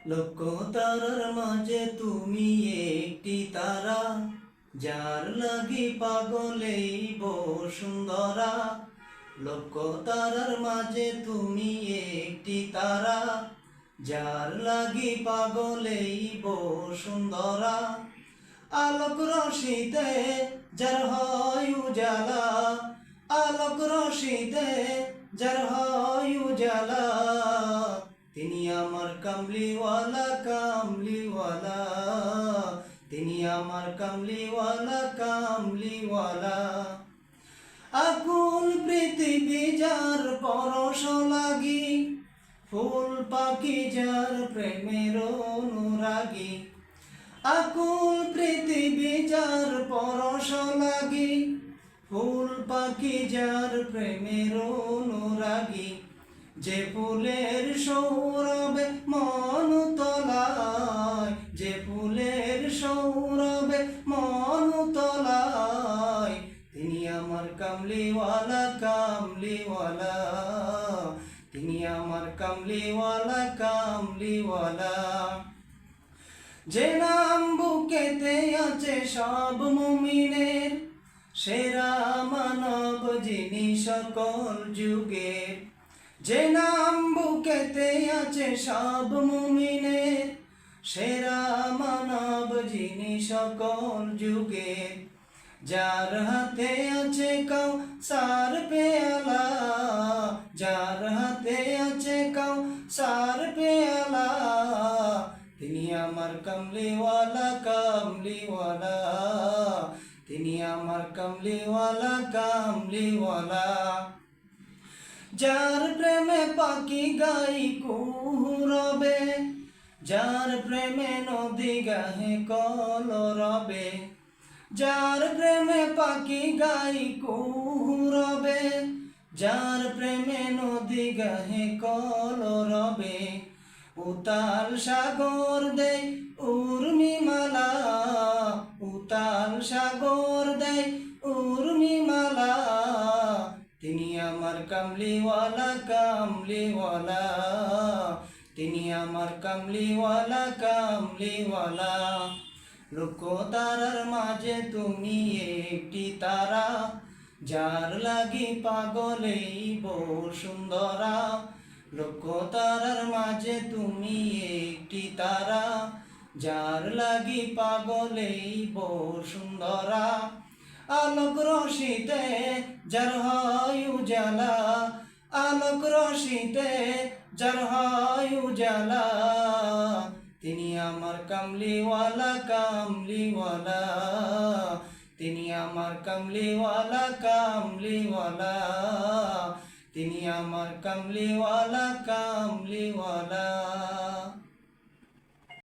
লক্ষ তারার মাঝে তুমি একটি তারা, যার লাগি পাগলেই বসুন্ধরা। লক্ষ তারার মাঝে তুমি একটি তারা, যার লাগি পাগলেই বসুন্ধরা। আলোক রশিতে যার হয় উজালা, আলোক রশিতে যার হয় উজালা। তিনি আমার কামলিওয়ালা, কামলিওয়ালা। তিনি আমার কামলিওয়ালা, কামলিওয়ালা। আকুল পৃথিবী যার পরশ লাগি, ফুল পাখি যার প্রেমের অনুরাগী। আকুল পৃথিবী যার পরশ লাগি, ফুল পাখি যার প্রেমের অনুরাগী। যে ফুলের সৌরভে মন তলায়, যে ফুলের সৌরভে মন তলায়। তিনি আমার কামলিওয়ালা, কামলিওয়ালা। তিনি আমার কামলিওয়ালা, কামলিওয়ালা। যে নাম বুকেতে আছে সব মুমিনের, সেরা মানব যিনি সকল যুগের। যে নাম বুকেতে আছে সব মুমিনের, সেরা মানব যিনি সকল যুগের। যার হাতে আছে কাউসার পেয়ালা, যার হাতে আছে কাউসার পেয়ালা। তিনি আমার কামলিওয়ালা, কামলিওয়ালা। তিনি আমার কামলিওয়ালা, কামলিওয়ালা। যার প্রেমে পাখি গাই কুহুরবে, যার প্রেমে নদী গাহে কলরবে। যার প্রেমে পাখি গাই কুহুরবে, যার প্রেমে নদী গাহে কলরবে। উতাল সাগর দেয় উর্মিমালা, উতাল সাগর দেয় উর্মিমালা। তিনি আমার কামলিওয়ালা, কামলিওয়ালা। তিনি আমার কামলিওয়ালা, কামলিওয়ালা। লক্ষ তারার মাঝে তুমি একটি তারা, যার লাগি পাগলেই বসুন্ধরা। লক্ষ তারার মাঝে তুমি একটি তারা, যার লাগি পাগলেই বসুন্ধরা। আলোক রশিতে যার হয় উজালা, আলোক রশিতে যার হয় উজালা। তিনি আমার কামলিওয়ালা, কামলিওয়ালা। তিনি আমার কামলিওয়ালা, কামলিওয়ালা। তিনি আমার কামলিওয়ালা, কামলিওয়ালা।